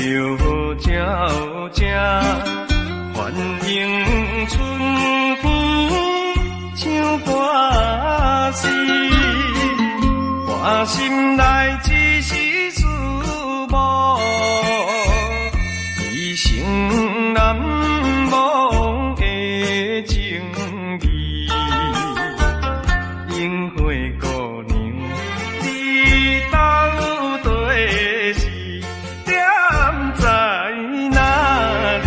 就照这反映春风像歌词，我心内只是思慕，一生难忘的情义。樱花姑娘，你到底是踮在哪里？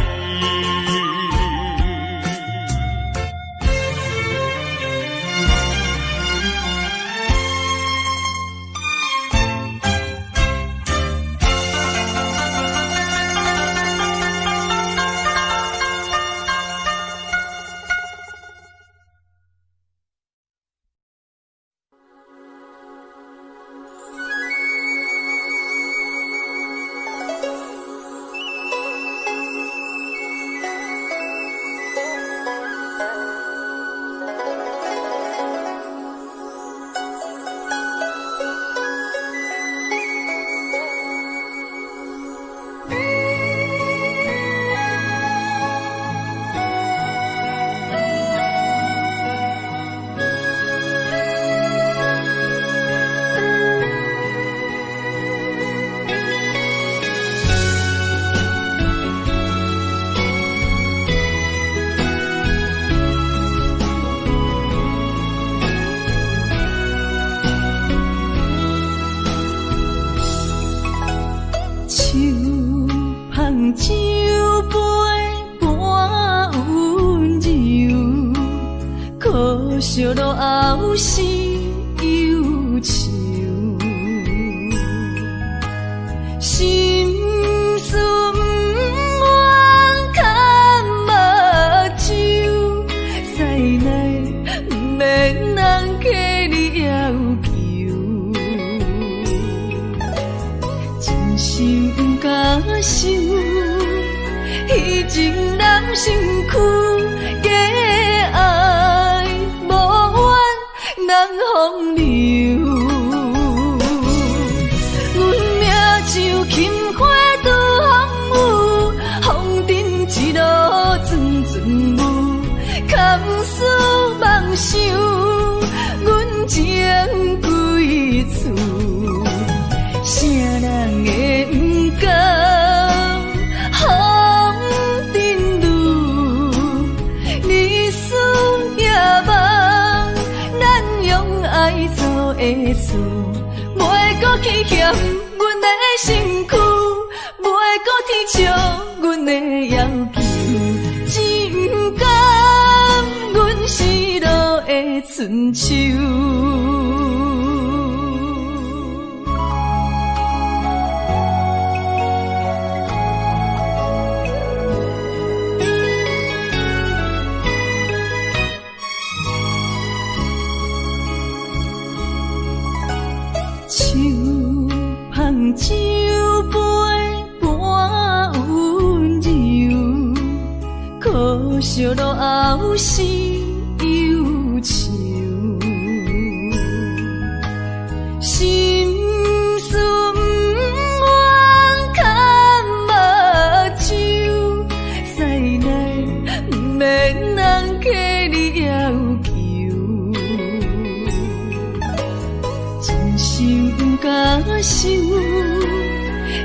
酒杯半温柔，可惜落后是忧愁。心事不愿牵目睭，塞内不免人客你要求，真心不敢想。迄情难成躯，假爱无缘人风流。阮命就轻花拄风雨，风尘一路阵阵雾，堪思梦想，阮情归厝，啥人会不甘？爱做的事，袂搁去嫌阮的身躯，袂搁提笑阮的要求，真甘阮失落的春秋。酒杯半温柔，可惜落后是忧愁。心事不愿牵目睭，塞内不免人客你要求，真心不敢想。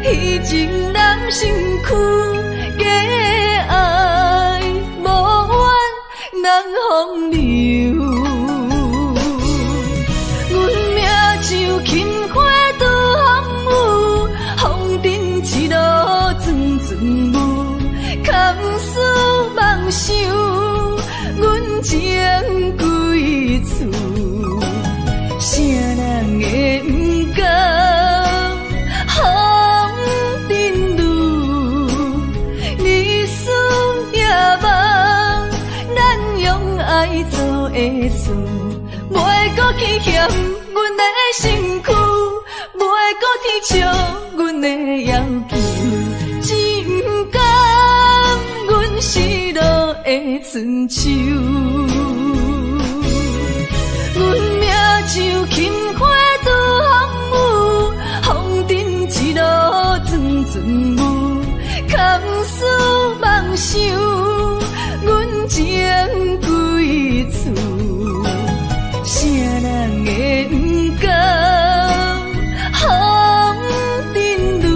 迄情难成躯，假爱无缘人风流。阮命就轻花拄风雨，风尘一路阵阵雾，堪思梦想，阮情归厝，啥人会不甘？爱做的事，袂搁去嫌阮的身躯，袂搁提笑阮的要求，真甘阮失落的春秋。阮命就轻花拄风雨，风尘一路阵阵雾，思梦想，阮情归厝，啥人会不甘风尘路？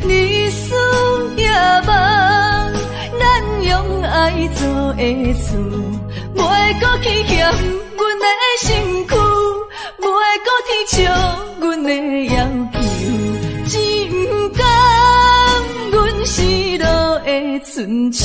日思夜梦，咱用爱做的厝，袂搁去嫌阮的身躯，袂搁天笑阮的要求，只不甘阮失落的春秋。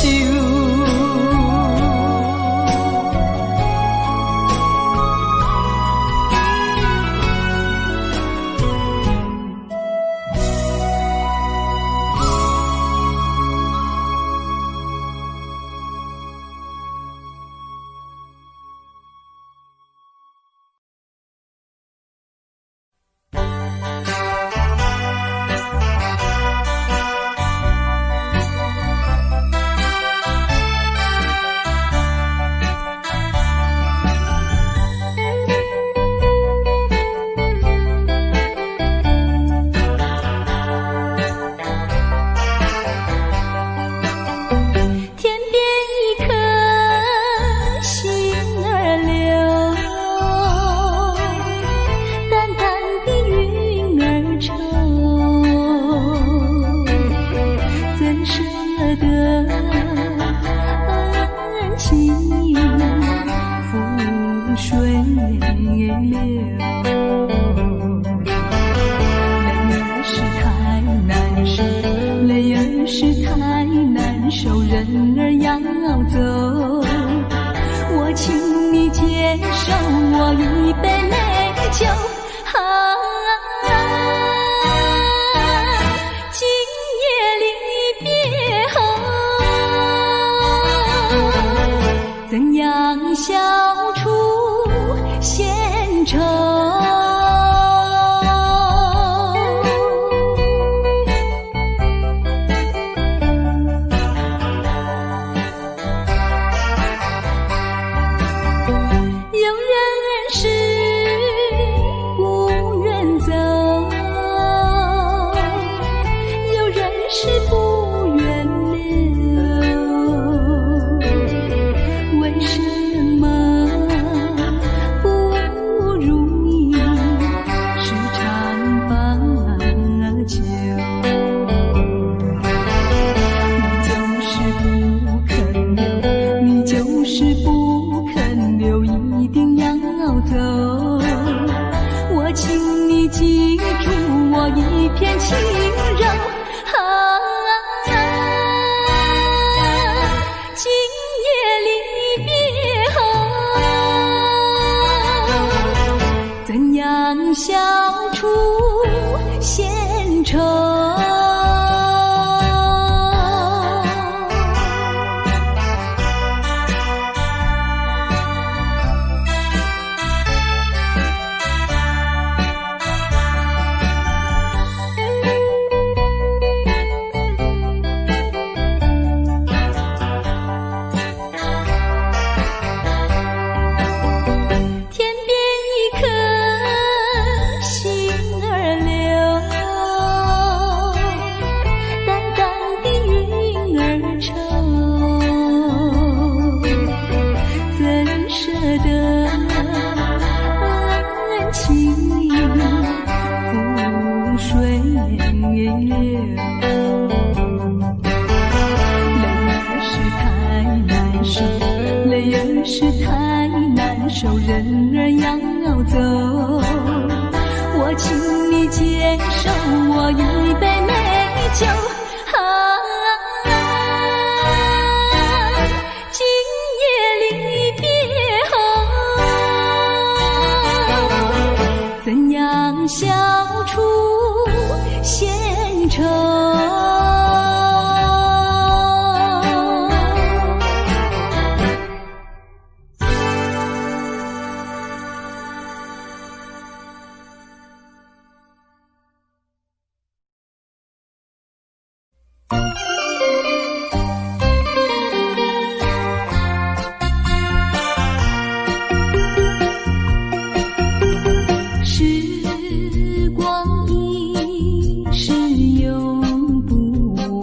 时光一逝永不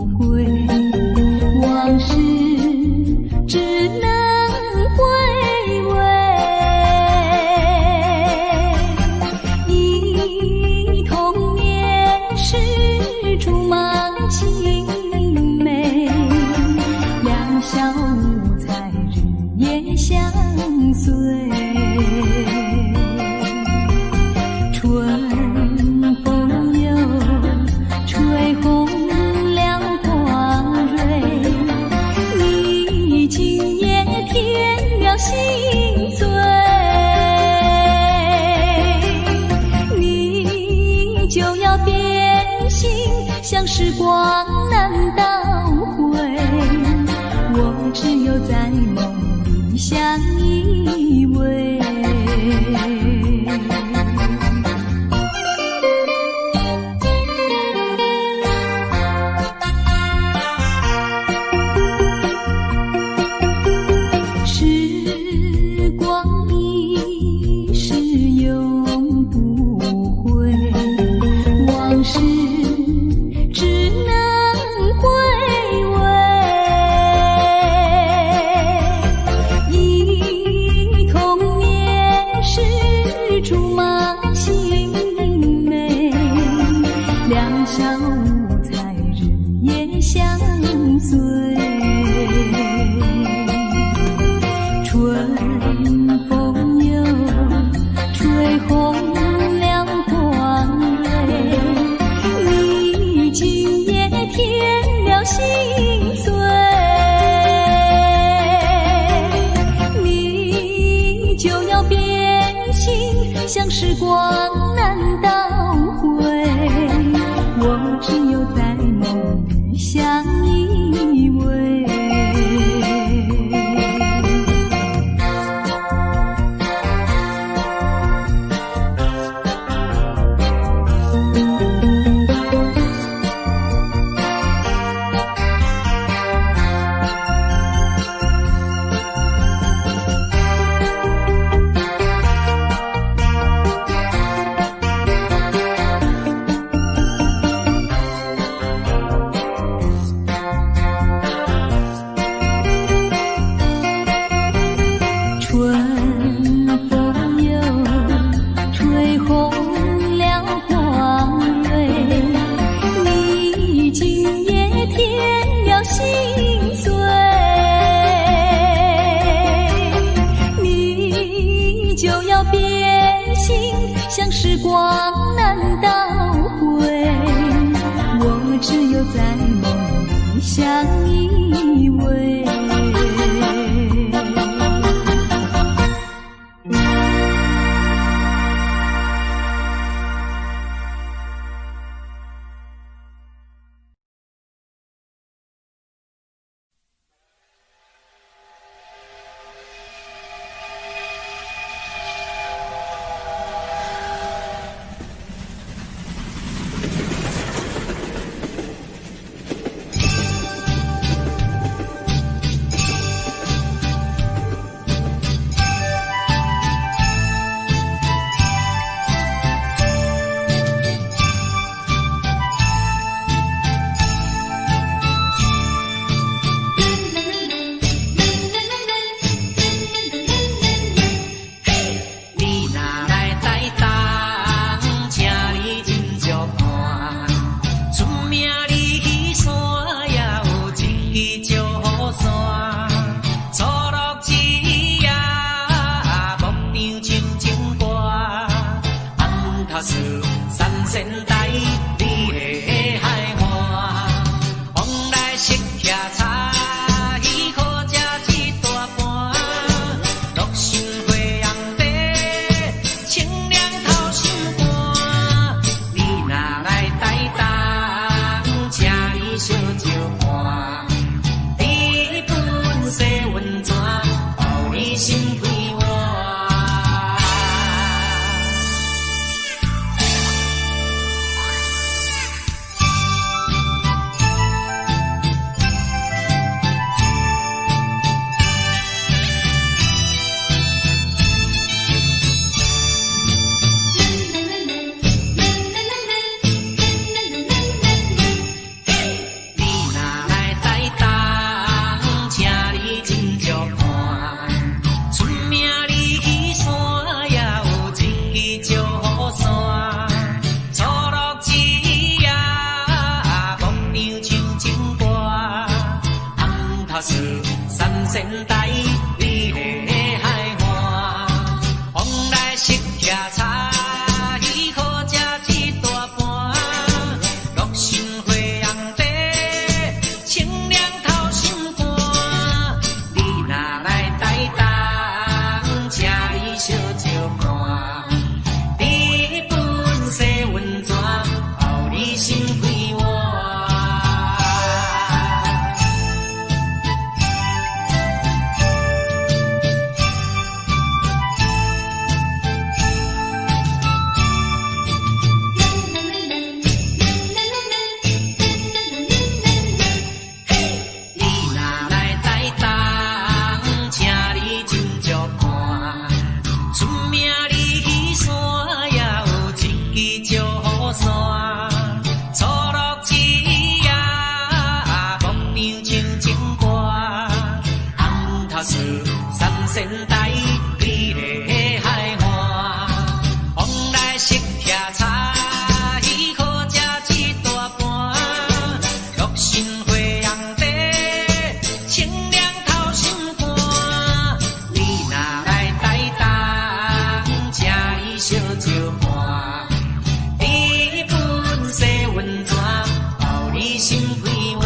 光难倒回，我只有在梦里相依偎。时光一逝永不回，往事只能回味。忆童年时竹马青梅，两小无猜日夜相随。春风又吹红了花蕊，你今夜添了心碎，你就要变心，像时光难倒回，我只有在梦里相依偎。春风又吹红了花蕊，你今夜添了心碎，你就要变心，像时光难倒回，我只有在梦里相依偎。你本色温泉，后你心归我。陪我。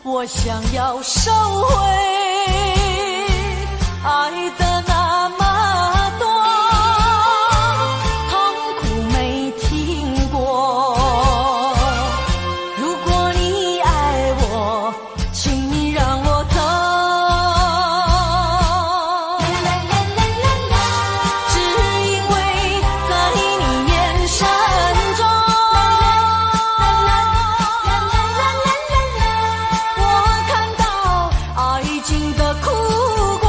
我想要收回爱的那么多，痛苦没听过。如果你爱我，请你让我走。只因为在你眼神中，我看到爱情的苦果。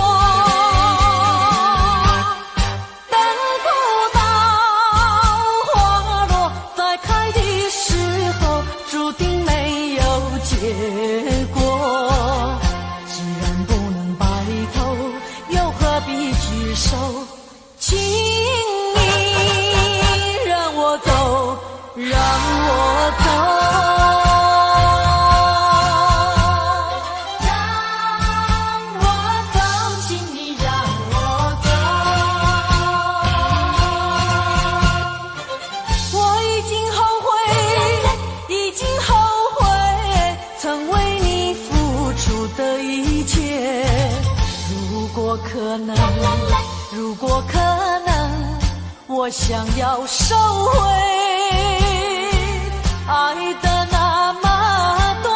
让我走，让我走，请你让我走。我已经后悔，已经后悔，曾为你付出的一切。如果可能，如果可能，我想要收回爱的那么多，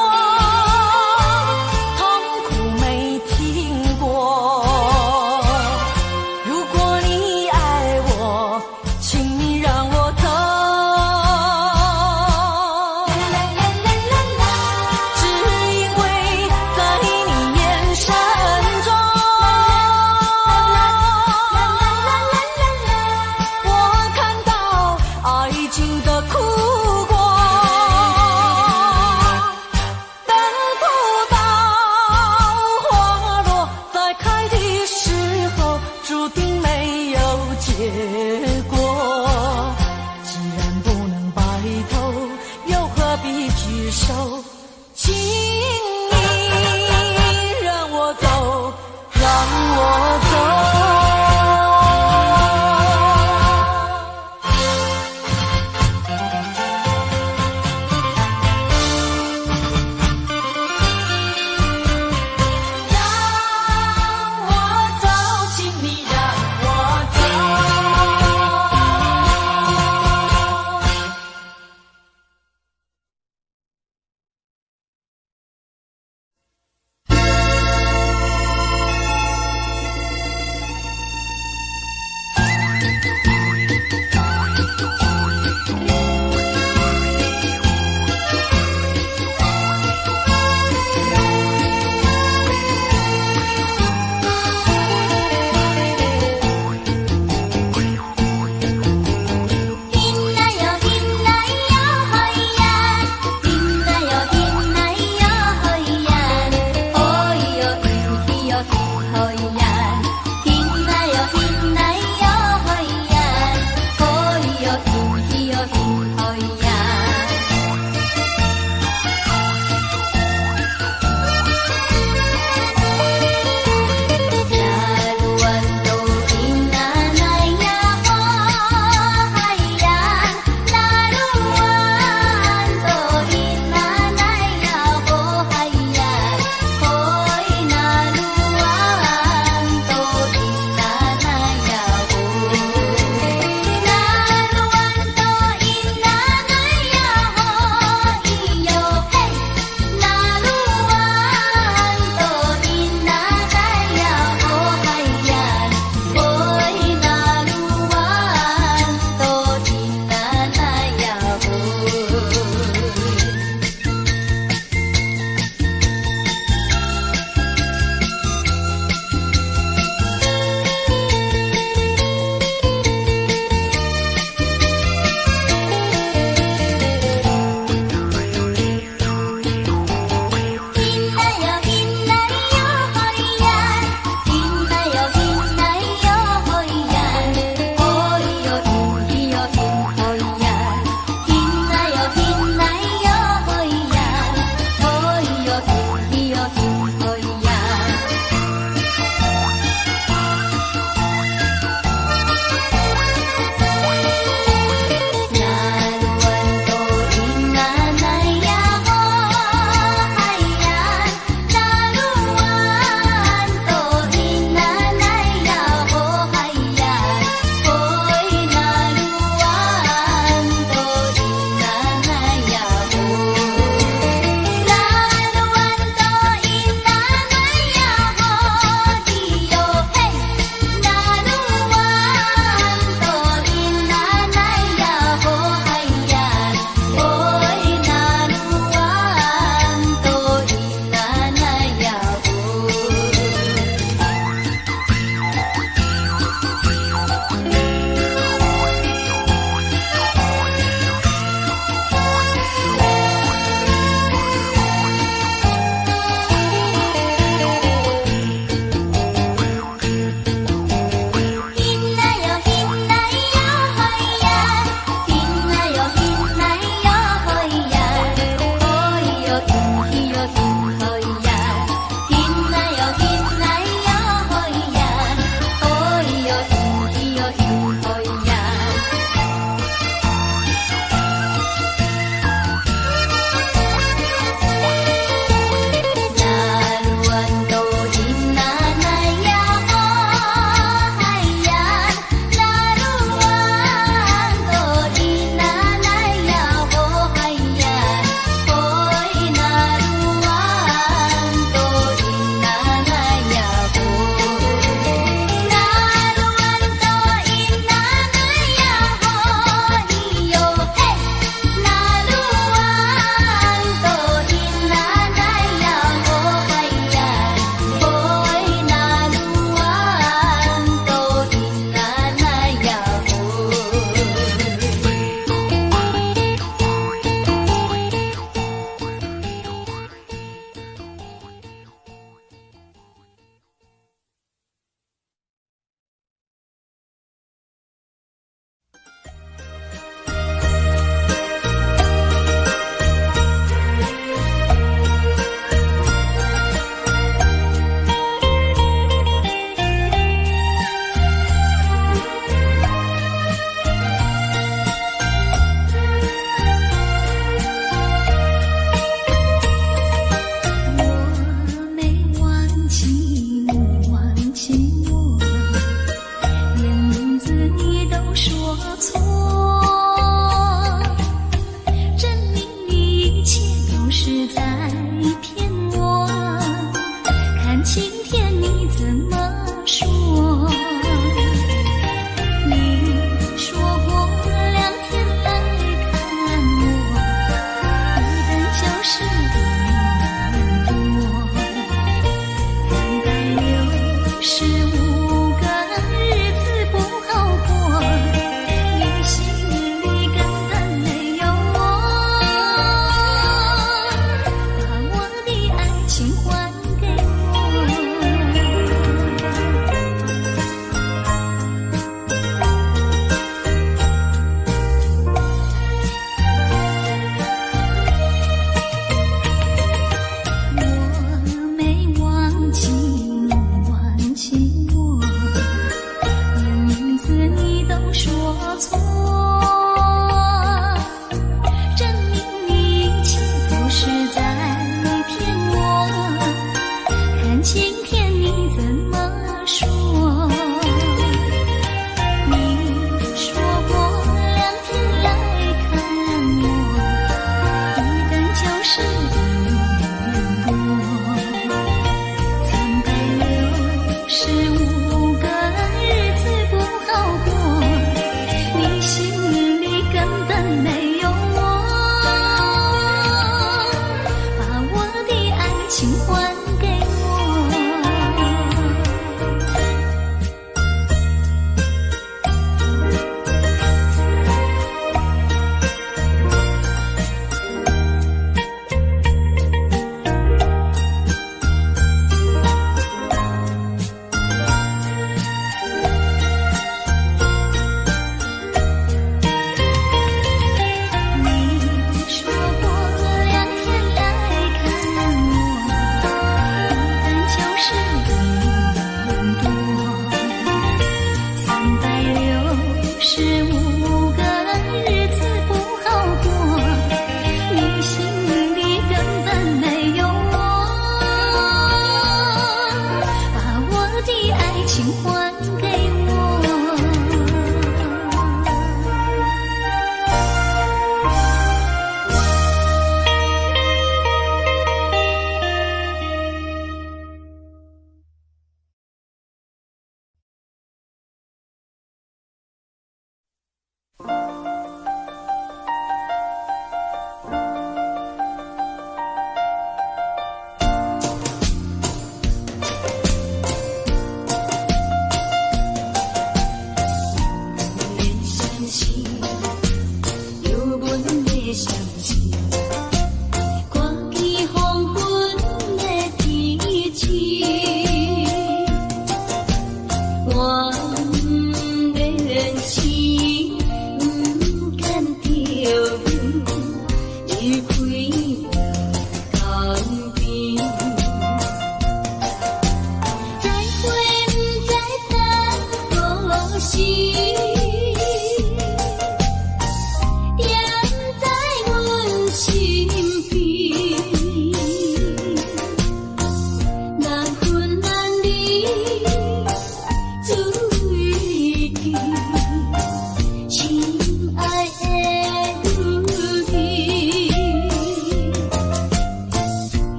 痛苦没听过。如果你爱我，请你让我走。只因为在你眼神中，我看到爱情的苦果。等不到花落再开的时候，注定没有结果。既然不能白头，又何必举手？请你让我走，让我走。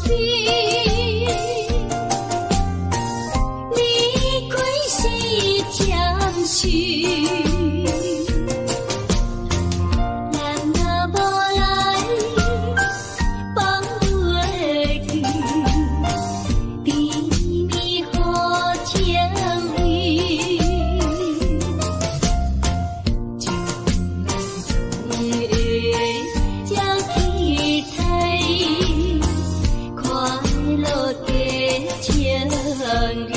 边，离开是暂时。人若无来，放落去，甜蜜好情意。将期待，快乐的情意。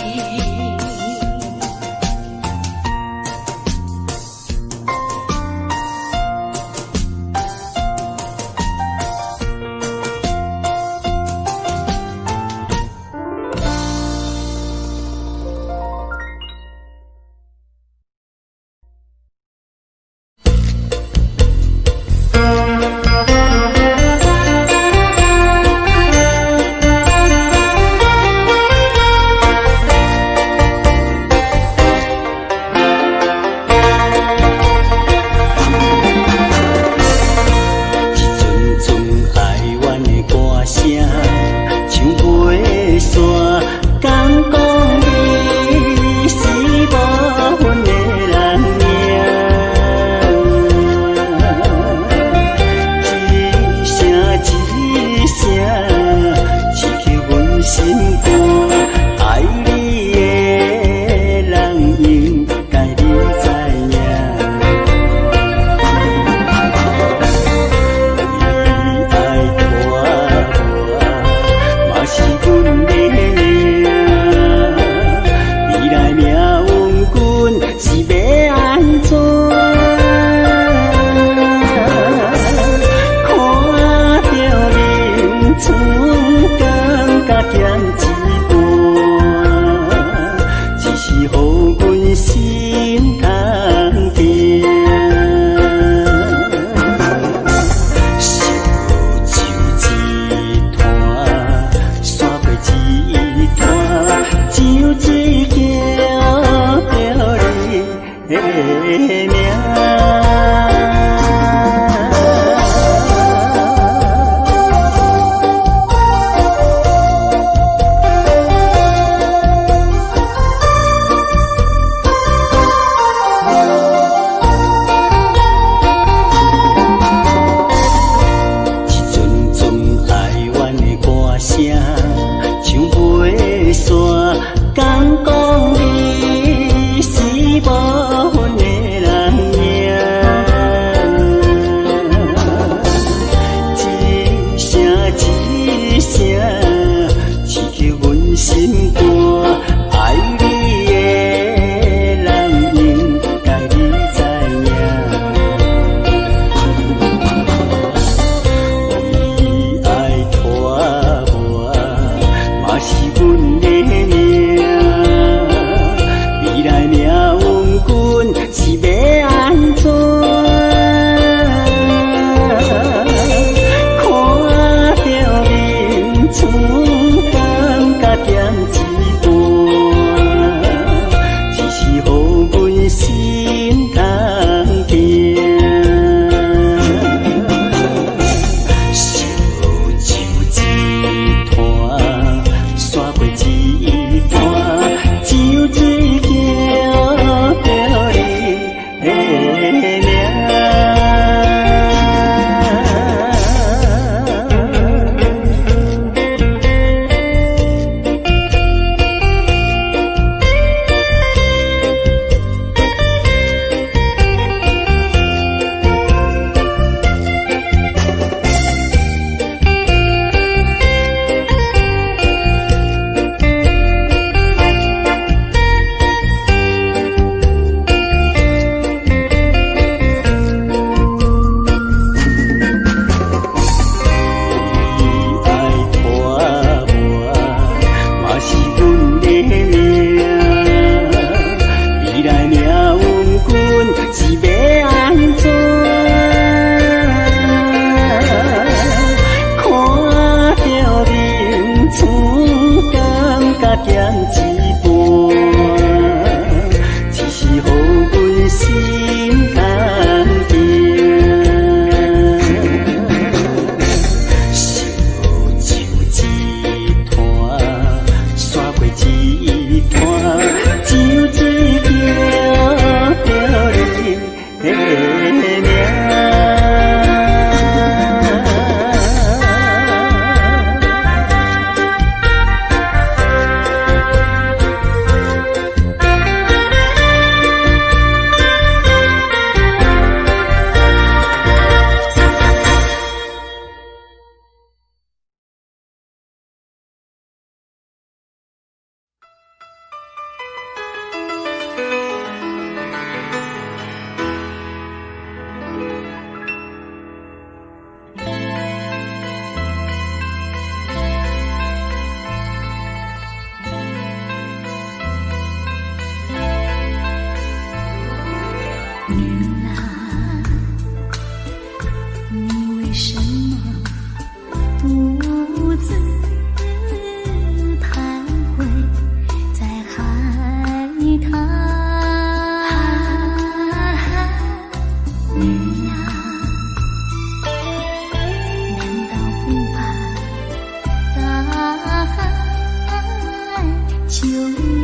就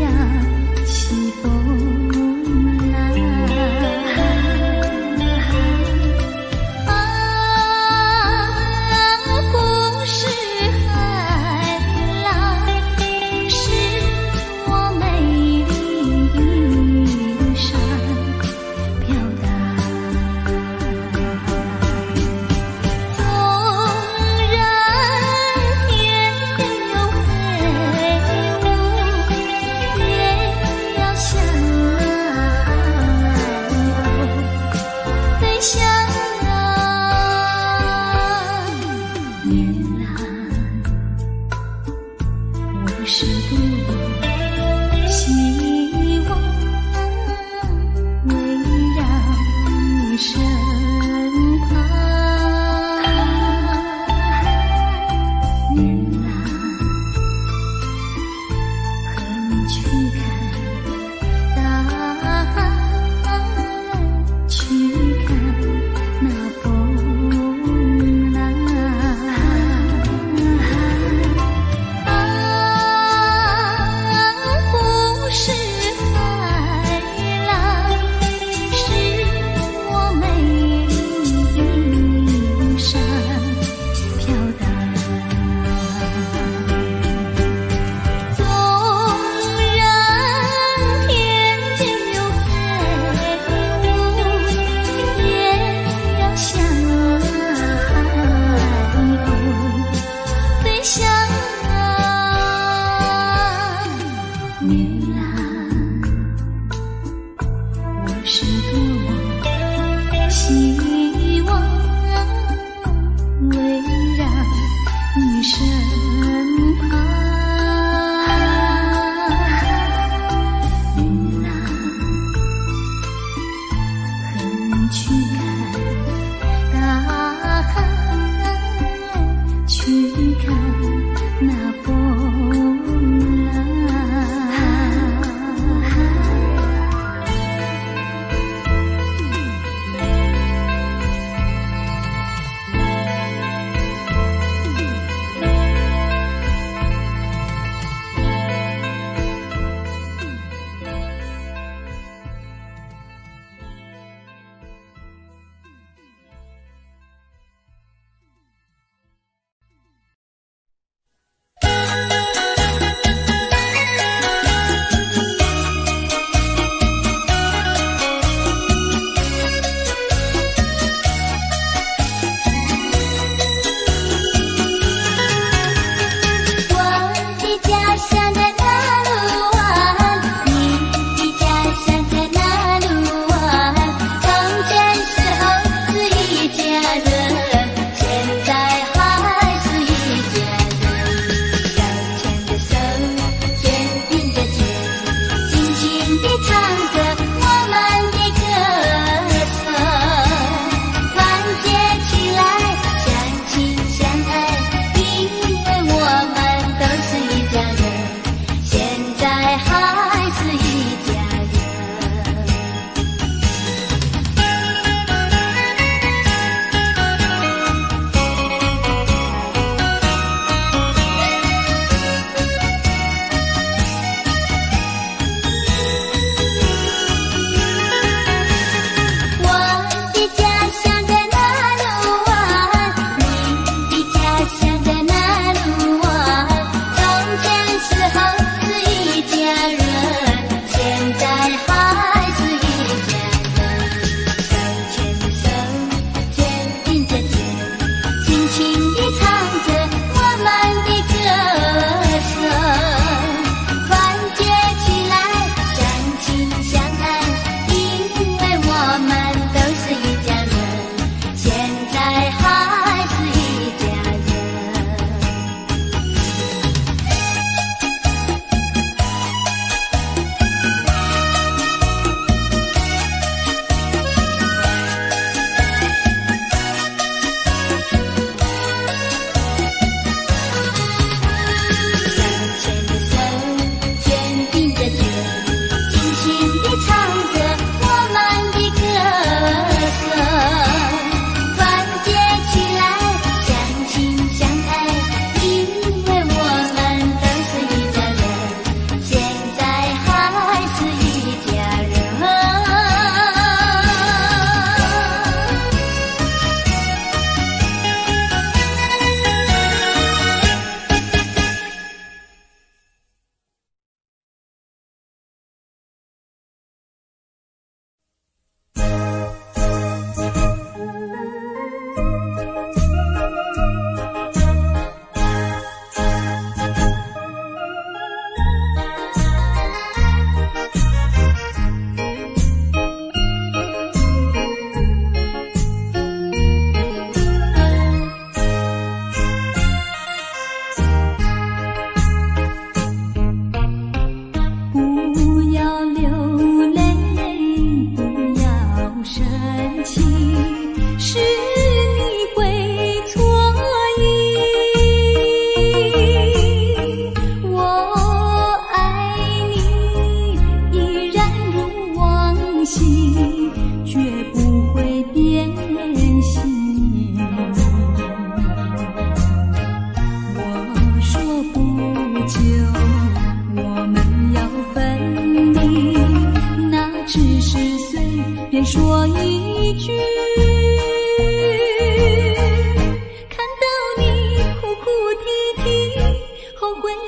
要起风来。不是海浪，是我美丽的山飘荡。纵然天有黑雾，也要向飞翔。月蓝，我是多希望围绕你身旁。月蓝，和你去看大海，去看那风浪。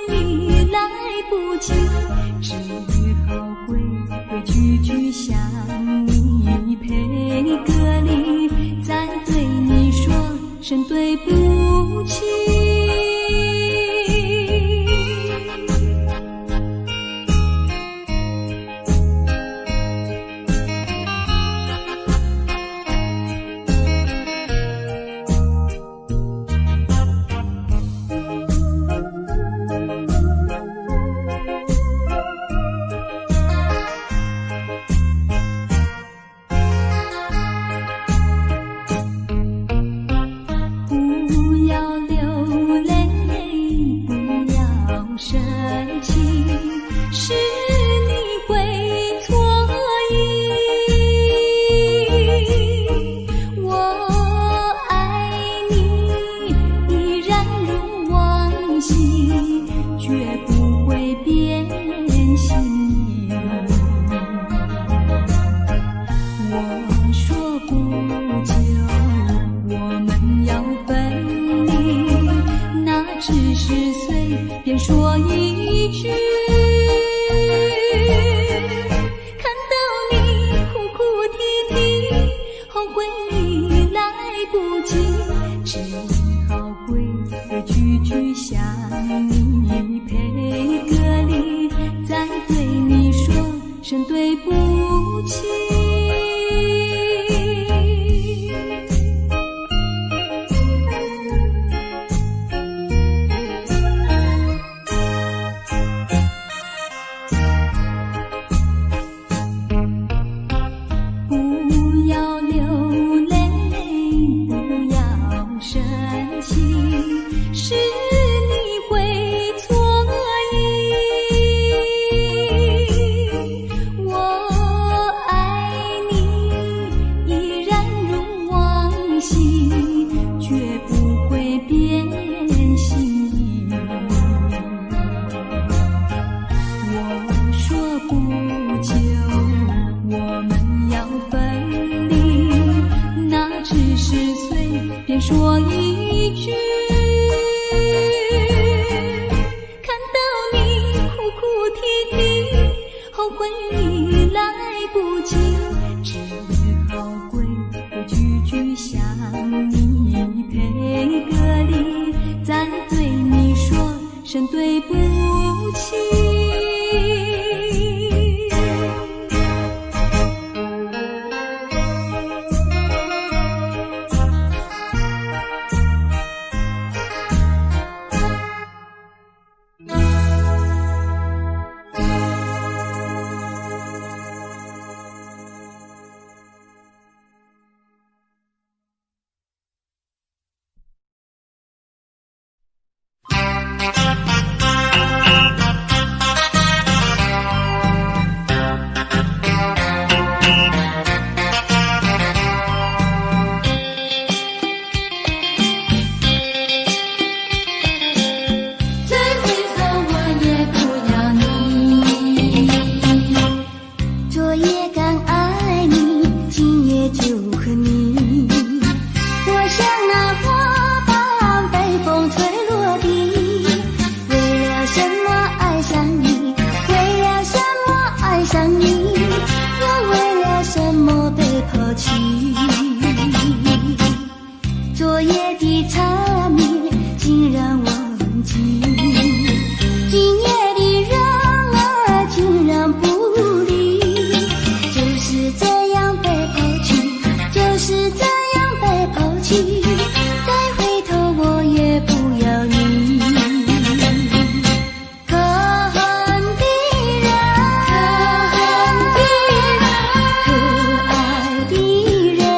已来不及，只好规规矩矩向你赔个礼，再对你说声对不起。说一句，看到你哭哭啼啼，后悔已来不及，只好规规矩矩向你赔个礼，再对你说声对不起。说一句，看到你哭哭啼啼，后悔已来不及，只好规规矩矩向你赔个礼，再对你说声对不起。可爱的人。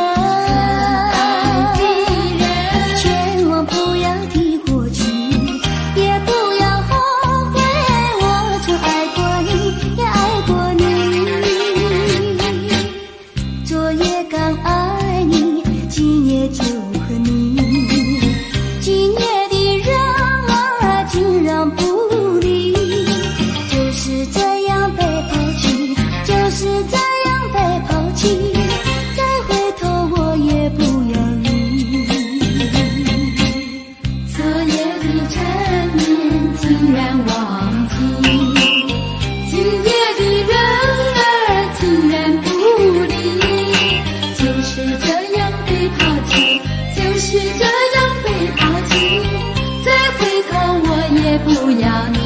不要你。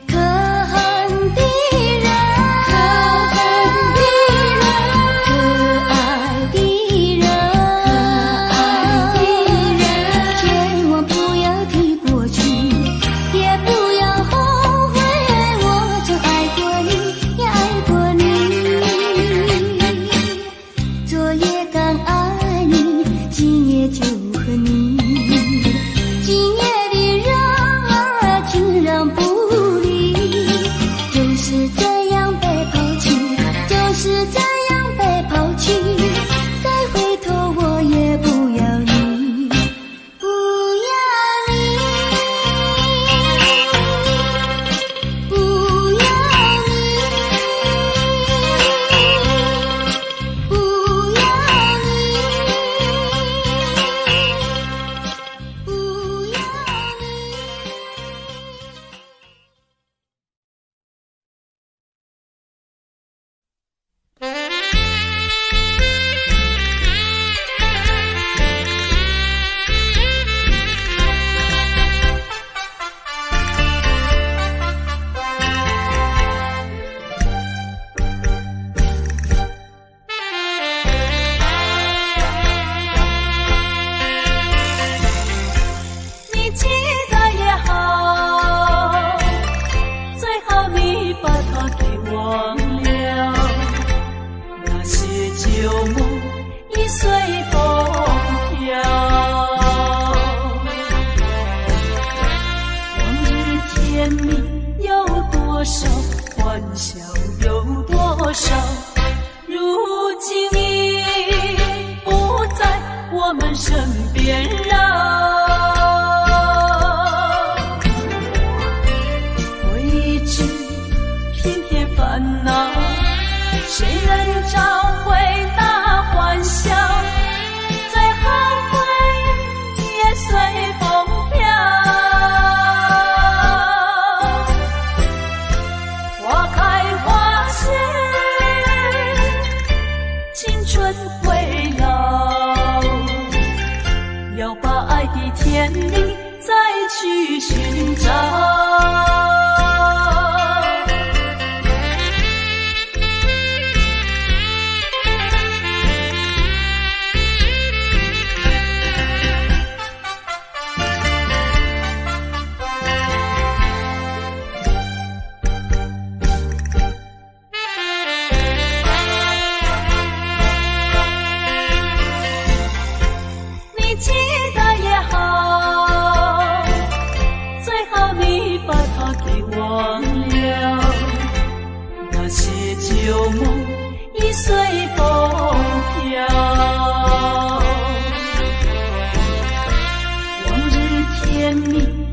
可恨的人，可恨的人，可爱的人，可爱的人，千万不要提过去，也不要后悔，我曾爱过你，也爱过你。昨夜刚爱你，今夜就恨你。今夜的人儿情人不离，就是这样被抛弃，就是这样被抛弃。再回头我也不要你，不要你，不要你，不要你，不要你。你记得也好，最好你把它给忘了。那些旧梦已随风飘，往日甜蜜有多少，欢笑有多少，如今已不在我们身边了。未知偏偏烦恼，谁能找回那欢笑？最后回忆也随风飘。花开花谢，青春会老，要把爱的甜蜜再去寻找。你记得也好，最好你把它给忘了。那些旧梦已随风飘，往日甜蜜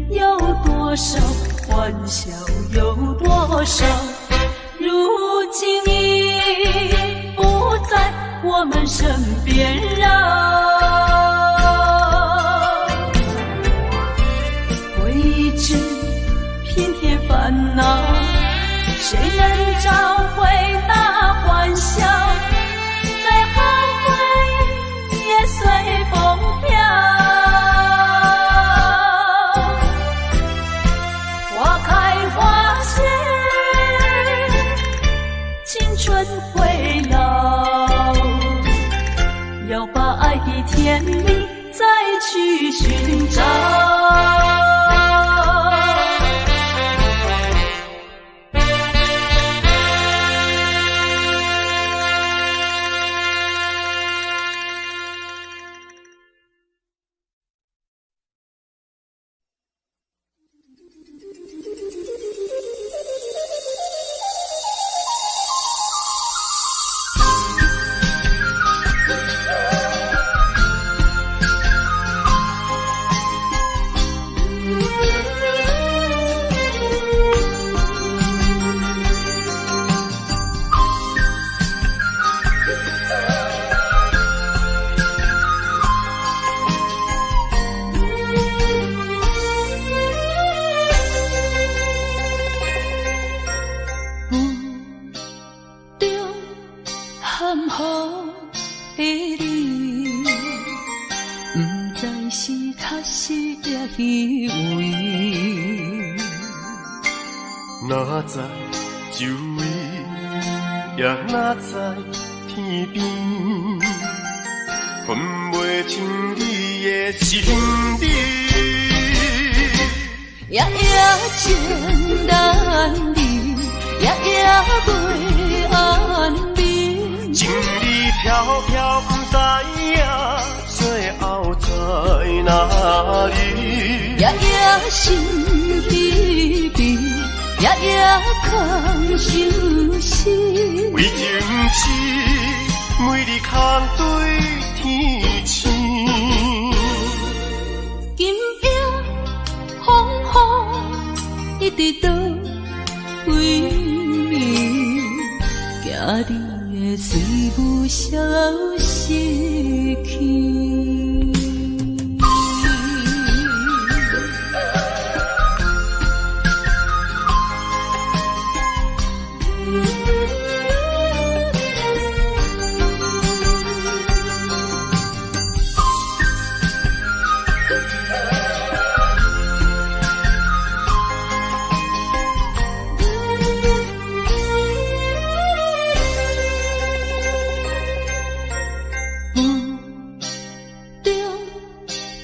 有多少，欢笑有多少，如今已不在我们身边了。未知偏偏烦恼，谁能找回那欢笑？最后回忆也随风飘。花开花谢，青春会老，要把爱的甜蜜再去寻找。哪知周围，也哪知天边，分袂清你的心理。夜夜情难离，夜夜袂安眠。情意飘飘，不知影最后在哪里。夜夜心悲悲，夜夜空相思。为情痴，每日空对天星。今夜风雨一直到为暝，惊你的随无消息去。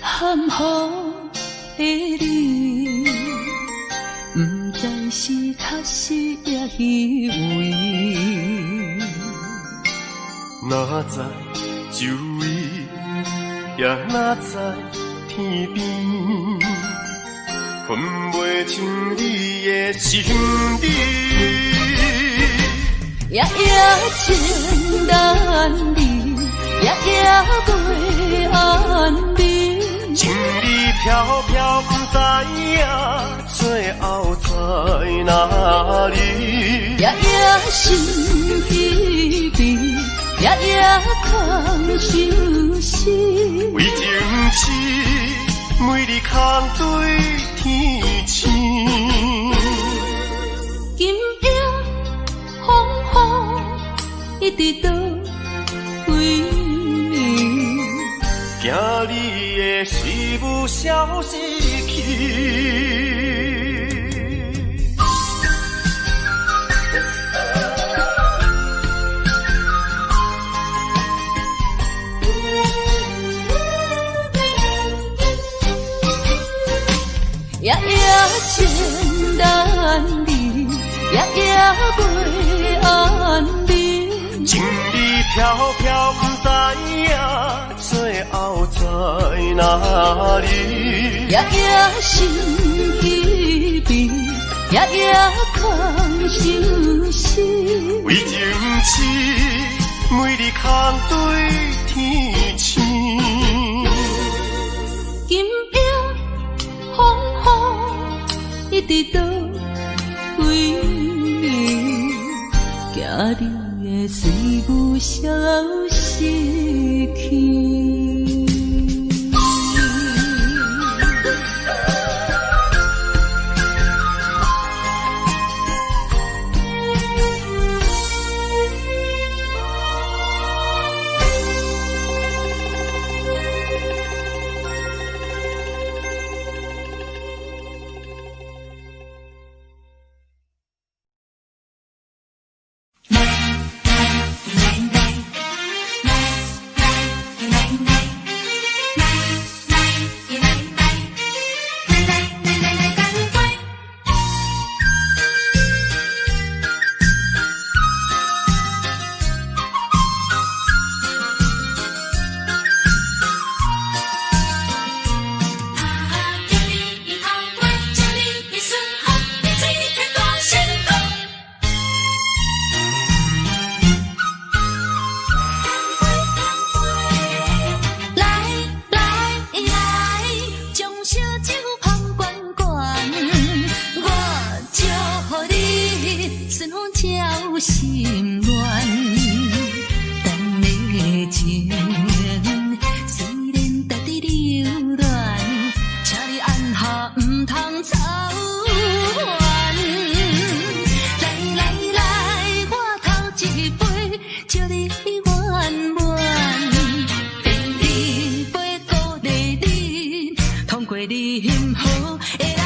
含糊的你，不知是确实也虚伪。哪知周围，也哪知天边，分袂清你的心理。夜夜情难离，夜夜袂安眠。情意飘飘，不知影最后在哪里。夜夜心悲悲，夜夜空相思。为情痴，每日空对天星。今夜风雨一直到为暝，惊你的随无消息去。夜夜情难离，夜夜袂安眠。情意飘飘，不知影最后在哪里。夜夜心悲悲，夜夜空相思。为情痴，每日空对天星。今夜风雨一直到为暝，惊你的随无消息去。心乱，等的情虽然值得留恋，请你按下不通操烦。来来来，我头一杯，祝你圆满。第二杯鼓励你，通过你幸福的。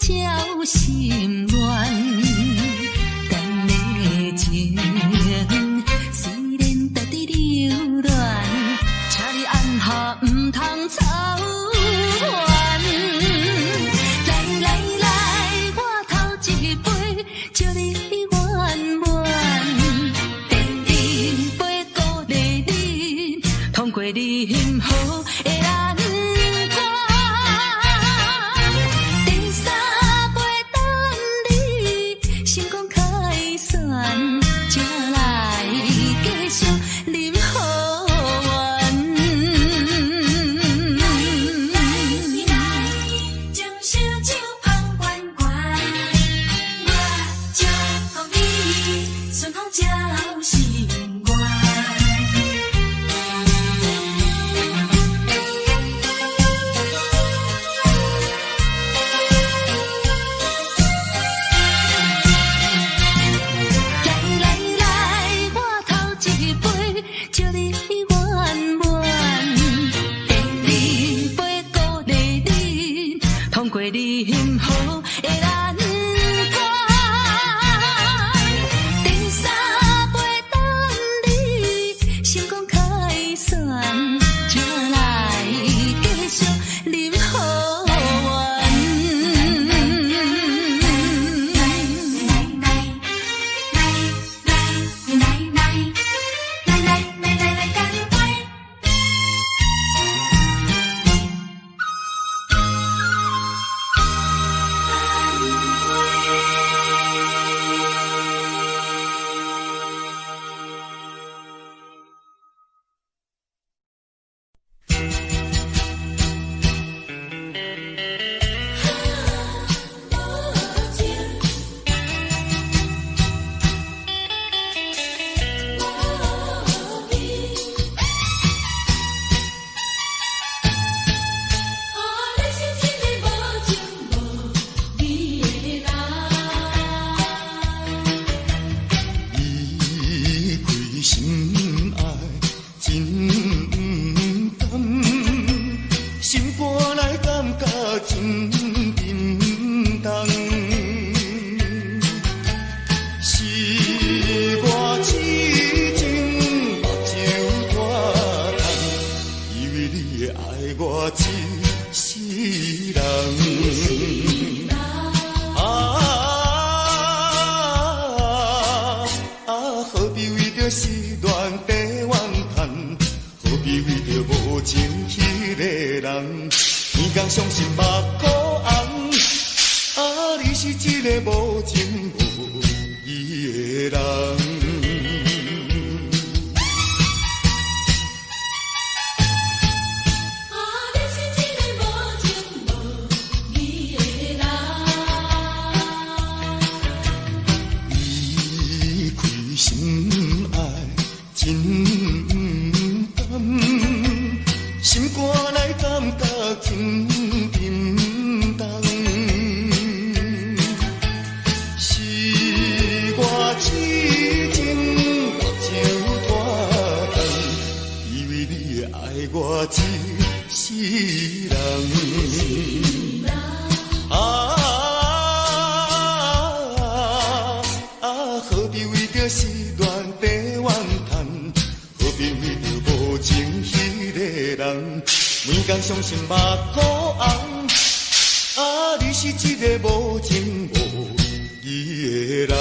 照心愿。咱的情虽然在伫流乱，请你按下不通操烦。来来来，我头一杯，祝你圆满。甜甜杯鼓励你，通过你幸福的人关。第三杯等你成功开选，才来继续饮好运。将烧酒捧圆圆，我祝福你顺风照心愿。来来来，我头一杯，祝你圆满。甜甜杯鼓励你，通过你幸福的难关。第三杯等你成功开选，才来继续饮好运。心爱真甘，心肝内感觉真沉重。是我痴情目睭大干，以为你会爱我一世人。何必为着时段地怨叹？何必为着无情迄个人？天公伤心目苦红，你是一个无情无义的人。心爱真甘，心肝内感觉真沉重。是我痴情目睭大干，以为你会爱我一世人。何必为着时段地怨叹？何必为着无情迄个人？每天伤心目苦红，你是一个无情无义的人。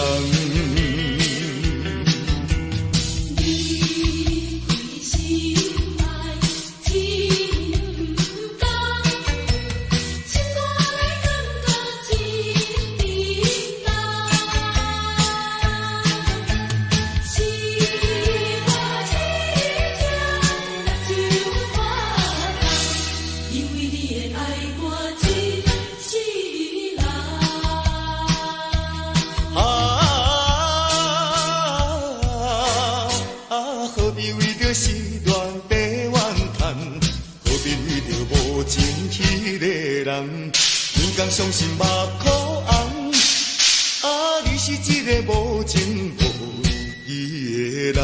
何必为着时段地怨叹？何必为着无情迄个人？天公伤心目苦红，你是一个无情无义的人。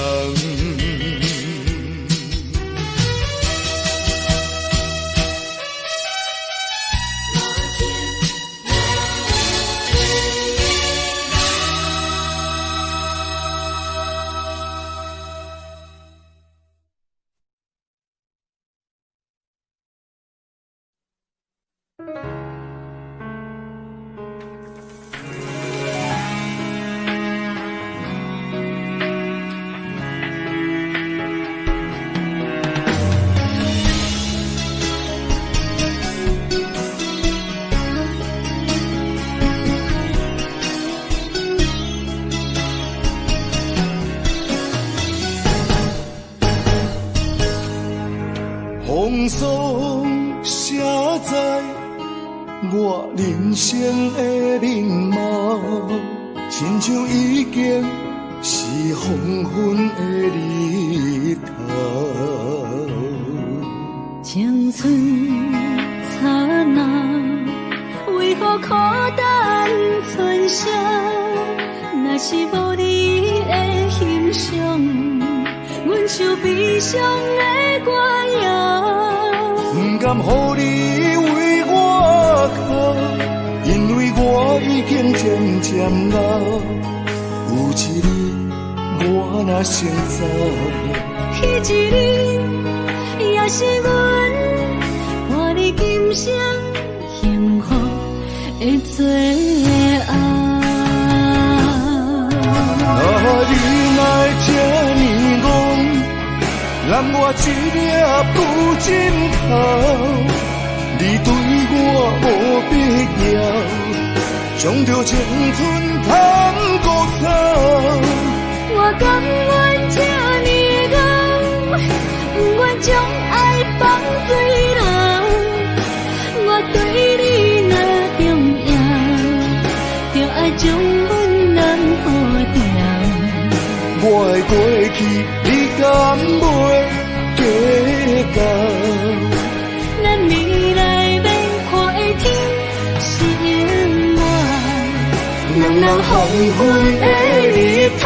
我人生的面貌，亲像已经是黄昏的日头。青春刹那，为何孤单存剩？若是无你的欣赏，阮像悲伤的歌谣。不甘予你为我哭，因为我已经渐渐老。有一日我若先走，彼一日也是阮伴你今生幸福的最后。你来这呢戆，揽我一粒不尽头。你对我无必要，将着青春贪孤草。我甘愿这呢戆，不愿将爱放水流。我对你若重要，就爱将阮人护掉。我的过去，你敢袂计较？咱未来免看的天是永远，人人黄昏的日头。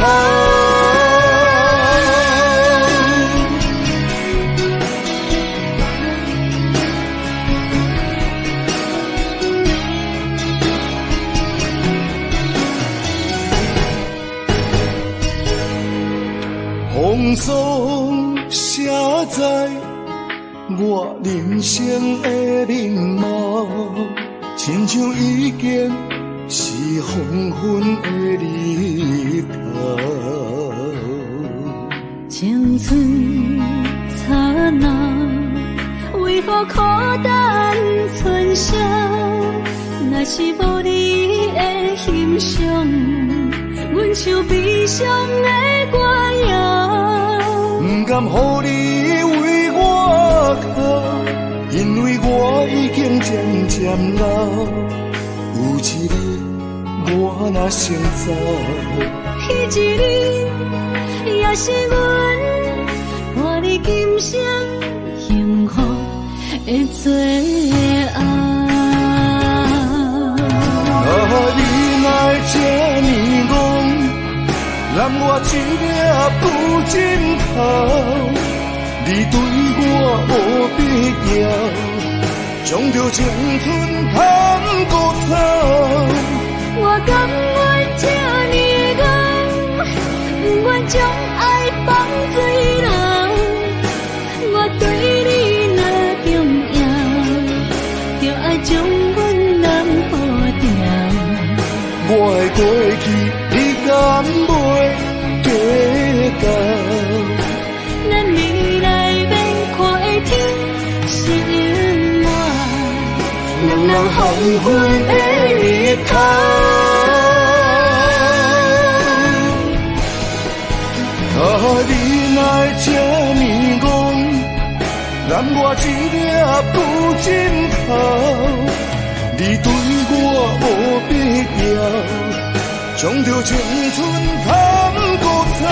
风霜写在我人生的面貌，亲像已经是黄昏的日头。青春刹那，为何孤单存剩？若是无你的欣赏，阮像悲伤的歌谣。不甘予你为我哭，因为我已经渐渐老。有一日我若先走，彼一日也是阮伴你今生幸福的最后。你来这呢戆，揽我一粒不尽头。你对我无必要，将着青春贪孤草。我甘愿这呢戆，不愿将爱放水流。我对你若重要，就爱将阮人护掉。我的过去，你敢袂计较？咱未来免看的天是永远，人人黄昏的日头。你来这呢戆，揽我一粒不尽头。你对我无必要，将着青春贪孤草。